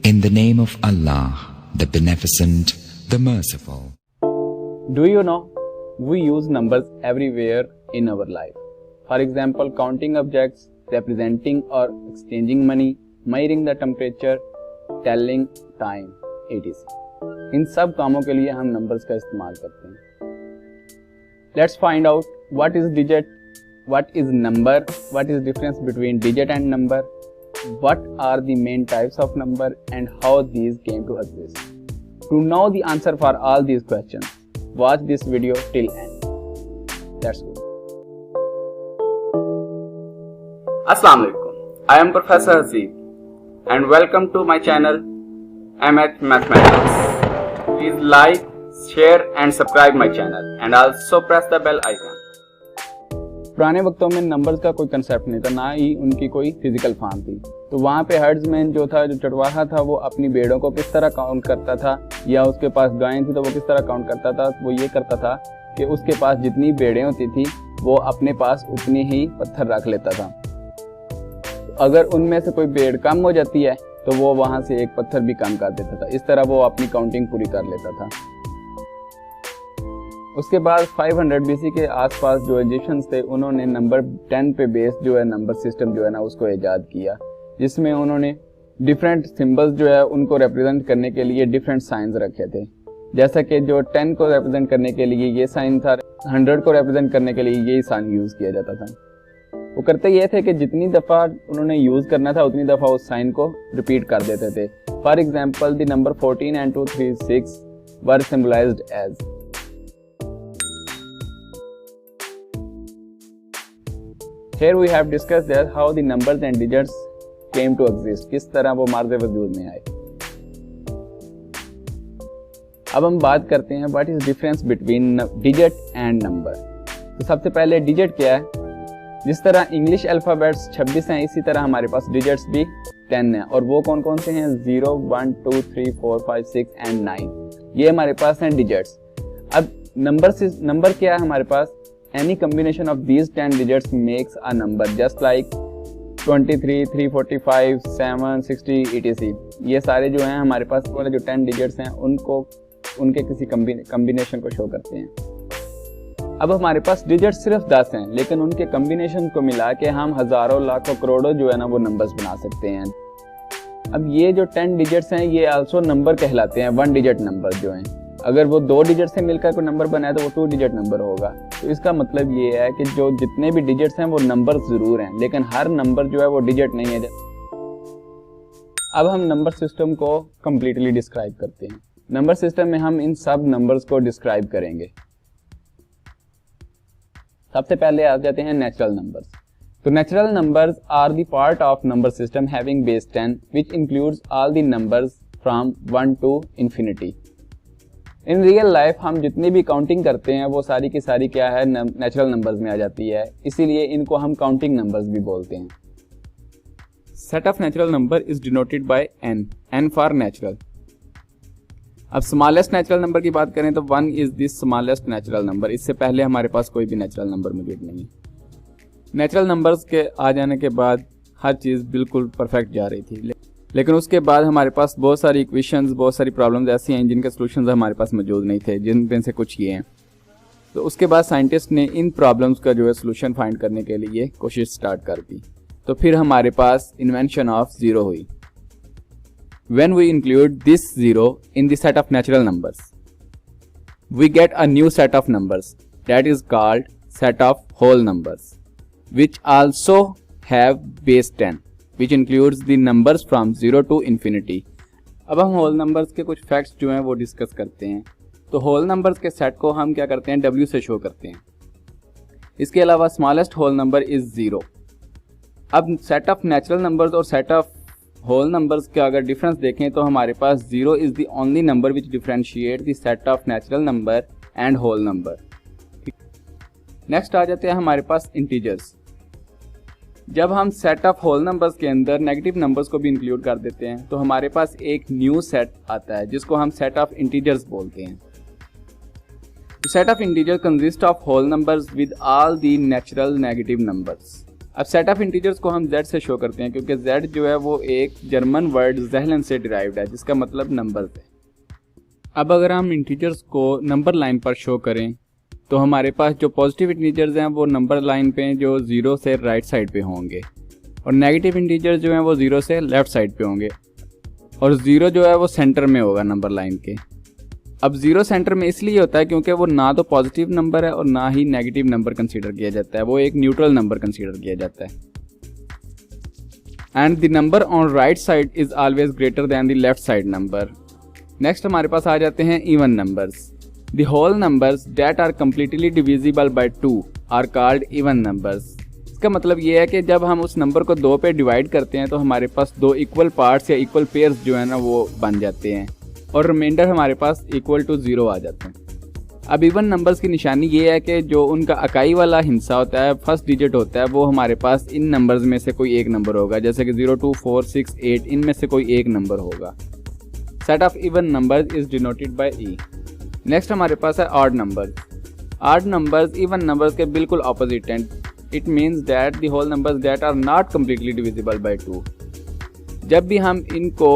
In the name of Allah, the Beneficent, the Merciful. Do you know, we use numbers everywhere in our life. For example, counting objects, representing or exchanging money, measuring the temperature, telling time, etc. इन सब कामों के लिए हम numbers का इस्तेमाल करते हैं. Let's find out what is digit, what is number, what is difference between digit and number, what are the main types of number and how these came to exist. To know the answer for all these questions, watch this video till end. Let's go. Assalamu alaikum. I am Professor Haseeb and welcome to my channel MH Mathematics. Please like, share and subscribe my channel and also press the bell icon. पुराने वक्तों में numbers का कोई concept नहीं था, ना ही उनकी कोई physical form थी. तो वहाँ पे हर्ड्समैन जो था, जो चरवाहा था, वो अपनी भेड़ों को किस तरह काउंट करता था, या उसके पास गायें थी तो वो किस तरह काउंट करता था. वो ये करता था कि उसके पास जितनी भेड़ें होती थी वो अपने पास उतनी ही पत्थर रख लेता था. अगर उनमें से कोई भेड़ कम हो जाती है तो वो वहाँ से एक पत्थर भी कम कर देता था. इस तरह वो अपनी काउंटिंग पूरी कर लेता था. उसके बाद 500 BC के आसपास जो इजिप्शियंस थे, उन्होंने नंबर 10 पे बेस्ड जो है नंबर सिस्टम जो है ना उसको ईजाद किया, जिसमें उन्होंने डिफरेंट सिंबल्स जो है उनको रिप्रेजेंट करने के लिए डिफरेंट साइंस रखे थे. जैसा कि जो 10 को रिप्रेजेंट करने के लिए ये साइन था, 100 को रिप्रेजेंट करने के लिए यही साइन यूज़ किया जाता था. वो करते ये थे कि जितनी दफ़ा उन्होंने यूज़ करना था उतनी दफ़ा उस साइन को रिपीट कर देते थे. For example, the number 14 and 2, 3, 6 were symbolised as. Here we have discussed that how the numbers and digits came to exist. किस तरह वो मार्ज़े वजूद में आए. अब हम बात करते हैं what is difference between digit and number. तो सबसे पहले digit क्या है. जिस तरह इंग्लिश अल्फ़ाबेट्स 26 हैं, इसी तरह हमारे पास digits भी 10 हैं. और वो कौन कौन से हैं? 0, 1, 2, 3, 4, 5, 6 and 9. ये हमारे पास हैं digits. अब नंबर क्या है हमारे पास? Any combination of these 10 digits makes a number, just like 23, 345, 7, 60, etc. ये सारे जो हैं हमारे पास वाले जो 10 digits हैं उनको उनके किसी कम्बिनेशन को शो करते हैं. अब हमारे पास digits सिर्फ 10 हैं, लेकिन उनके कम्बिनेशन को मिला के हम हज़ारों, लाखों, करोड़ों जो है ना वो नंबर्स बना सकते हैं. अब ये जो 10 digits हैं ये आल्सो नंबर कहलाते हैं, 1 digit नंबर जो हैं. अगर वो 2 डिजिट से मिलकर कोई नंबर बनाए तो वो 2 डिजिट नंबर होगा. तो इसका मतलब ये है कि जो जितने भी डिजिट्स हैं वो नंबर ज़रूर हैं, लेकिन हर नंबर जो है वो डिजिट नहीं है. अब हम नंबर सिस्टम को कम्प्लीटली डिस्क्राइब करते हैं. नंबर सिस्टम में हम इन सब नंबर्स को डिस्क्राइब करेंगे. सबसे पहले आ जाते हैं नेचुरल नंबर्स. तो natural numbers are the part of number system having base 10 which includes all the numbers from 1 to infinity. In real life हम जितनी भी काउंटिंग करते हैं वो सारी की सारी क्या है, नेचुरल नंबर्स में आ जाती है. इसीलिए इनको हम काउंटिंग नंबर्स भी बोलते हैं. Set of natural number is denoted bye n for natural. अब स्मॉलेस्ट नेचुरल नंबर की बात करें तो 1 is the smallest natural number. इससे पहले हमारे पास कोई भी नेचुरल नंबर मौजूद नहीं. नेचुरल नंबर्स के आ जाने के बाद हर चीज़ बिल्कुल परफेक्ट जा रही थी, लेकिन उसके बाद हमारे पास बहुत सारी इक्वेशंस, बहुत सारी प्रॉब्लम्स ऐसी हैं जिनके सॉल्यूशंस हमारे पास मौजूद नहीं थे, जिनमें से कुछ ये हैं. तो उसके बाद साइंटिस्ट ने इन प्रॉब्लम्स का जो है सॉल्यूशन फाइंड करने के लिए कोशिश स्टार्ट कर दी. तो फिर हमारे पास इन्वेंशन ऑफ ज़ीरो हुई. When we include this zero in the set of natural numbers we get a new set of numbers that is called set of whole numbers which also have base 10 which includes the numbers from 0 to infinity. अब हम whole numbers के कुछ facts जो हैं वो discuss करते हैं. तो होल नंबर्स के सेट को हम क्या करते हैं, W से शो करते हैं. इसके अलावा स्मॉलेस्ट होल नंबर इज 0. अब सेट ऑफ नेचुरल नंबर्स और सेट ऑफ होल नंबर्स का अगर डिफरेंस देखें तो हमारे पास 0 is the only number which differentiate the set of natural number and whole number. Next आ जाते हैं हमारे पास इंटीजर्स. जब हम सेट ऑफ होल नंबर्स के अंदर नेगेटिव नंबर्स को भी इंक्लूड कर देते हैं तो हमारे पास एक न्यू सेट आता है जिसको हम सेट ऑफ इंटीजर्स बोलते हैं. Set of integer consist of whole numbers with all the natural negative numbers. अब सेट ऑफ इंटीजर्स को हम z से शो करते हैं क्योंकि z जो है वो एक जर्मन वर्ड ज़ेहलन से डिराइव्ड है जिसका मतलब नंबर्स है। अब अगर हम इंटीजर्स को नंबर लाइन पर शो करें तो हमारे पास जो पॉजिटिव इंटीजर्स हैं वो नंबर लाइन पे जो 0 से राइट साइड पे होंगे और नेगेटिव इंटीजर्स जो हैं वो 0 से लेफ़्ट साइड पे होंगे और 0 जो है वो सेंटर में होगा नंबर लाइन के। अब 0 सेंटर में इसलिए होता है क्योंकि वो ना तो पॉजिटिव नंबर है और ना ही नेगेटिव नंबर कंसीडर किया जाता है, वो एक न्यूट्रल नंबर कंसीडर किया जाता है। And the number on right side is always greater than the left side number. Next हमारे पास आ जाते हैं even numbers. The whole numbers that are completely divisible by 2 are called even numbers. इसका मतलब ये है कि जब हम उस नंबर को 2 पे डिवाइड करते हैं तो हमारे पास 2 इक्वल पार्ट्स या इक्वल पेयर्स जो है ना वो बन जाते हैं और रिमाइंडर हमारे पास इक्वल टू 0 आ जाते हैं। अब इवन नंबर्स की निशानी ये है कि जो उनका इकाई वाला हिस्सा होता है, फर्स्ट डिजिट होता है, वो हमारे पास इन नंबर्स में से कोई एक नंबर होगा, जैसे कि 0, 2, 4, 6, 8 इनमें से कोई एक नंबर होगा। Set of even numbers is denoted by E. Next हमारे पास है odd numbers. Odd numbers even numbers के बिल्कुल ऑपोजिट हैं। It means that the whole numbers that are not completely divisible by 2। जब भी हम इनको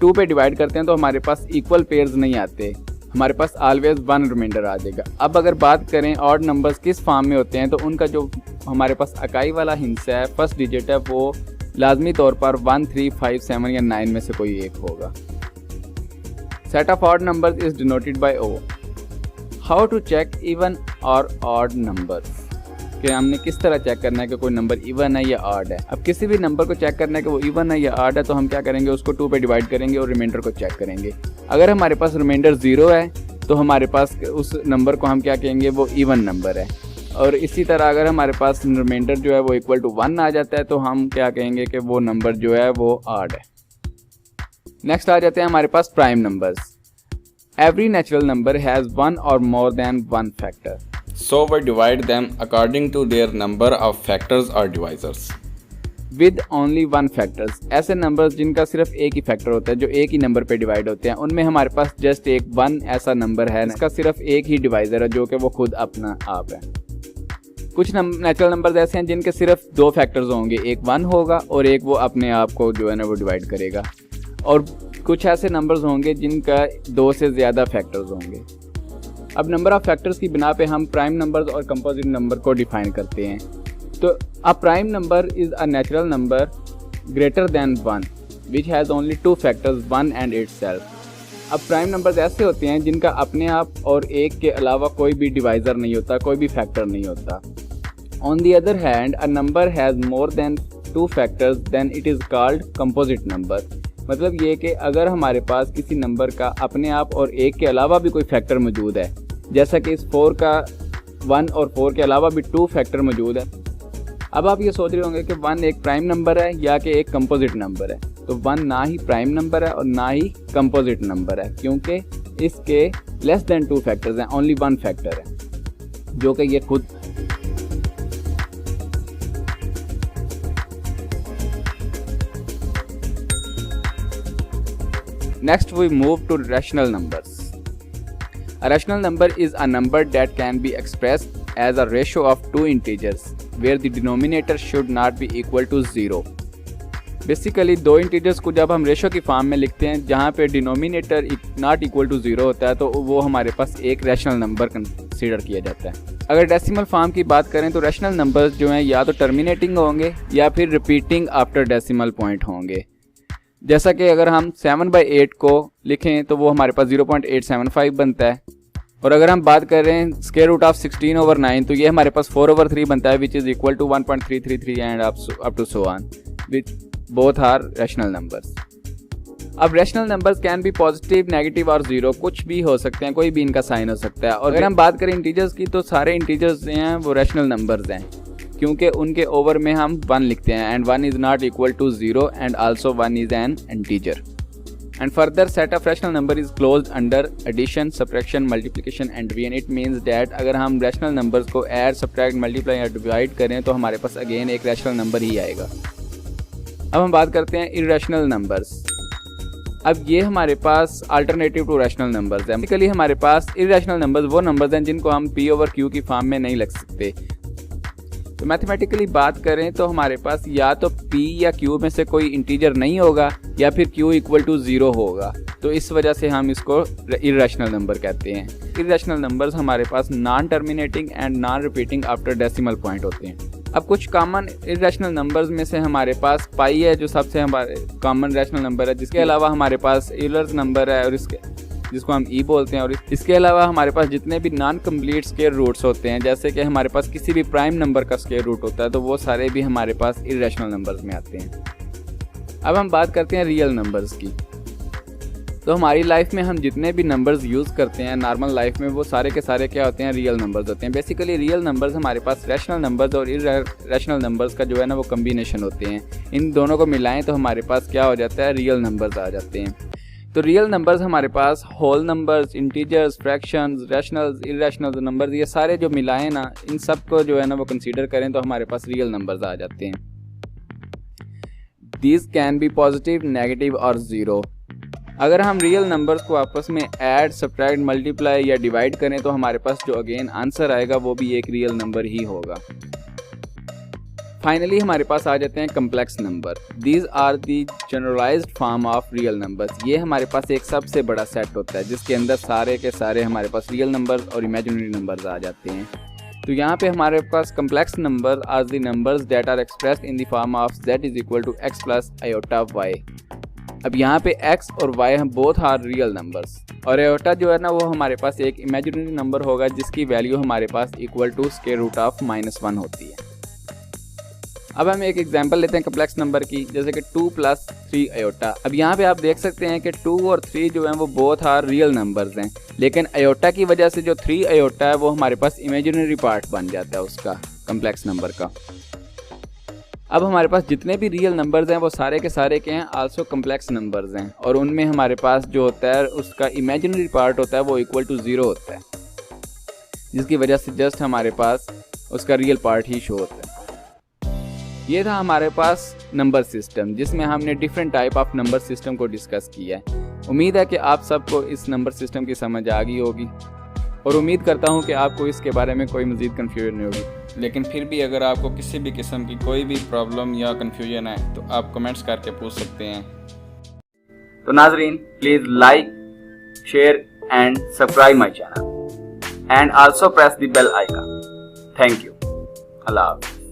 2 पे डिवाइड करते हैं तो हमारे पास इक्वल पेयर्स नहीं आते, हमारे पास ऑलवेज 1 रिमाइंडर आ जाएगा। अब अगर बात करें ऑड नंबर्स किस फॉर्म में होते हैं तो उनका जो हमारे पास इकाई वाला हिस्सा है, फर्स्ट डिजिट है, वो लाजमी तौर पर 1, 3, 5, 7 या 9 में से कोई एक होगा। Set of odd numbers is denoted by O. How to check even और ऑड नंबर्स, कि हमने किस तरह चेक करना है कि कोई नंबर इवन है या ऑड है। अब किसी भी नंबर को चेक करना है कि वो इवन है या ऑड है तो हम क्या करेंगे, उसको 2 पे डिवाइड करेंगे और रिमाइंडर को चेक करेंगे। अगर हमारे पास रिमाइंडर 0 है तो हमारे पास उस नंबर को हम क्या कहेंगे, वो इवन नंबर है। और इसी तरह अगर हमारे पास रिमाइंडर जो है वो इक्वल टू 1 आ जाता है तो हम क्या कहेंगे कि वो नंबर जो है वो ऑड है। नेक्स्ट आ जाते हैं हमारे पास prime numbers. Every natural number has 1 or more than 1 factor. So we divide them according to their number of factors or divisors. With only 1 factors. ऐसे नंबर्स जिनका सिर्फ एक ही फैक्टर होता है, जो एक ही नंबर पे डिवाइड होते हैं, उनमें हमारे पास जस्ट एक 1 ऐसा नंबर है जिसका सिर्फ एक ही डिवाइजर है जो कि वो खुद अपना आप है। कुछ नेचुरल नंबर्स ऐसे हैं जिनके सिर्फ 2 फैक्टर्स होंगे, एक 1 होगा और एक वो अपने आप को जो है ना वो डिवाइड करेगा। और कुछ ऐसे नंबर्स होंगे जिनका 2 से ज़्यादा फैक्टर्स होंगे। अब नंबर ऑफ फैक्टर्स की बिना पे हम प्राइम नंबर्स और कंपोजिट नंबर को डिफाइन करते हैं। तो a prime number is a natural number greater than 1 which has only 2 factors 1 and itself। अब प्राइम नंबर्स ऐसे होते हैं जिनका अपने आप और एक के अलावा कोई भी डिवाइज़र नहीं होता, कोई भी फैक्टर नहीं होता। On the other hand a number has more than 2 factors then it is called composite number. मतलब ये कि अगर हमारे पास किसी नंबर का अपने आप और एक के अलावा भी कोई फैक्टर मौजूद है, जैसा कि इस 4 का 1 और 4 के अलावा भी 2 फैक्टर मौजूद है। अब आप ये सोच रहे होंगे कि 1 एक प्राइम नंबर है या कि एक कंपोजिट नंबर है। तो 1 ना ही प्राइम नंबर है और ना ही कंपोजिट नंबर है, क्योंकि इसके लेस देन 2 फैक्टर्स हैं, ओनली 1 फैक्टर है जो कि ये खुद। Next we move to rational numbers. A rational number is a number that can be expressed as a ratio of 2 integers where the denominator should not be equal to 0. Basically 2 integers को जब हम ratio की form में लिखते हैं जहाँ पे denominator not equal to 0 होता है तो वो हमारे पास एक रैशनल नंबर कंसीडर किया जाता है। अगर डेसिमल फॉर्म की बात करें तो रैशनल नंबर्स जो हैं या तो टर्मिनेटिंग होंगे या फिर रिपीटिंग आफ्टर डेसिमल पॉइंट होंगे। जैसा कि अगर हम 7/8 को लिखें तो वो हमारे पास 0.875 बनता है। और अगर हम बात कर रहे हैं स्क्वायर रूट ऑफ 16/9 तो ये हमारे पास 4/3 बनता है which is equal to 1.333 and up to so on, which both are rational numbers. अब rational numbers can be positive, negative और 0, कुछ भी हो सकते हैं, कोई भी इनका साइन हो सकता है। और अगर हम बात करें इंटीजर्स की तो सारे इंटीजर्स हैं वो रैशनल नंबर्स हैं, क्योंकि उनके ओवर में हम 1 लिखते हैं and 1 is not equal to 0 and also 1 is an integer. And further set of rational number is closed under addition, subtraction, multiplication and division. It means that अगर हम rational numbers को add, subtract, multiply या divide करें तो हमारे पास again एक rational number ही आएगा। अब हम बात करते हैं irrational numbers। अब ये हमारे पास alternative to rational numbers है। बेसिकली हमारे पास irrational numbers वो numbers हैं जिनको हम p/q की फॉर्म में नहीं लिख सकते। तो मैथमेटिकली बात करें तो हमारे पास या तो p या q में से कोई इंटीजर नहीं होगा या फिर q इक्वल टू 0 होगा। तो इस वजह से हम इसको इर्रेशनल नंबर कहते हैं। इर्रेशनल नंबर्स हमारे पास non terminating and non repeating after decimal point होते हैं। अब कुछ कॉमन इर्रेशनल नंबर्स में से हमारे पास पाई है जो सबसे हमारे कॉमन रैशनल नंबर है, जिसके अलावा हमारे पास यूलर्स नंबर है और जिसको हम ई बोलते हैं, और इसके अलावा हमारे पास जितने भी नॉन कंप्लीट स्क्वायर रूट्स होते हैं, जैसे कि हमारे पास किसी भी प्राइम नंबर का स्क्वायर रूट होता है, तो वो सारे भी हमारे पास इर्रेशनल नंबर्स में आते हैं। अब हम बात करते हैं रियल नंबर्स की। तो हमारी लाइफ में हम जितने भी नंबर्स यूज़ करते हैं नॉर्मल लाइफ में, वो सारे के सारे क्या होते हैं, रियल नंबर्स होते हैं। बेसिकली रियल नंबर्स हमारे पास रैशनल नंबर्स और इर्रेशनल नंबर्स का जो है ना वो कम्बिनेशन होते हैं। इन दोनों को मिलाएं तो हमारे पास क्या हो जाता है, रियल नंबर्स आ जाते हैं। तो रियल नंबर्स हमारे पास whole numbers, integers, fractions, rationals, irrational numbers, ये सारे जो मिलाएं ना, इन सब को जो है ना वो कंसीडर करें तो हमारे पास रियल नंबर्स आ जाते हैं। These can be positive, negative और ज़ीरो। अगर हम रियल नंबर्स को आपस में ऐड, सब्ट्रैक्ट, मल्टीप्लाई या डिवाइड करें तो हमारे पास जो अगेन आंसर आएगा वो भी एक रियल नंबर ही होगा। फाइनली हमारे पास आ जाते हैं complex number. These are the generalized form of real numbers. ये हमारे पास एक सबसे बड़ा सेट होता है जिसके अंदर सारे के सारे हमारे पास रियल नंबर्स और इमेजिनरी नंबर्स आ जाते हैं। तो यहाँ पे हमारे पास complex number are the numbers that are expressed in the form of z is equal to x plus iota y। अब यहाँ पे x और y हम बोथ आर रियल नंबर्स, और आयोटा जो है ना वो हमारे पास एक इमेजिनरी नंबर होगा जिसकी वैल्यू हमारे पास equal to square root of -1 होती है। अब हम एक एग्जांपल लेते हैं कम्प्लेक्स नंबर की, जैसे कि 2 प्लस 3 आयोटा। अब यहाँ पे आप देख सकते हैं कि 2 और 3 जो हैं वो बोथ आर रियल नंबर्स हैं, लेकिन आयोटा की वजह से जो 3 आयोटा है वो हमारे पास इमेजिनरी पार्ट बन जाता है उसका, कम्प्लेक्स नंबर का। अब हमारे पास जितने भी रियल नंबर्स हैं वो सारे के सारे के हैं आल्सो कम्प्लेक्स नंबर्स हैं, और उनमें हमारे पास जो होता है उसका इमेजिनरी पार्ट होता है वो इक्वल टू 0 होता है, जिसकी वजह से जस्ट हमारे पास उसका रियल पार्ट ही शो होता है। ये था हमारे पास नंबर सिस्टम, जिसमें हमने different type of number system को डिस्कस किया है। उम्मीद है कि आप सबको इस नंबर सिस्टम की समझ आ गई होगी, और उम्मीद करता हूँ कि आपको इसके बारे में कोई मज़ीद कन्फ्यूजन नहीं होगी। लेकिन फिर भी अगर आपको किसी भी किस्म की कोई भी प्रॉब्लम या कन्फ्यूजन है तो आप कमेंट्स करके पूछ सकते हैं। तो नाजरीन, please like, share and subscribe my channel and also press the bell icon. Thank you हाफ़िज़।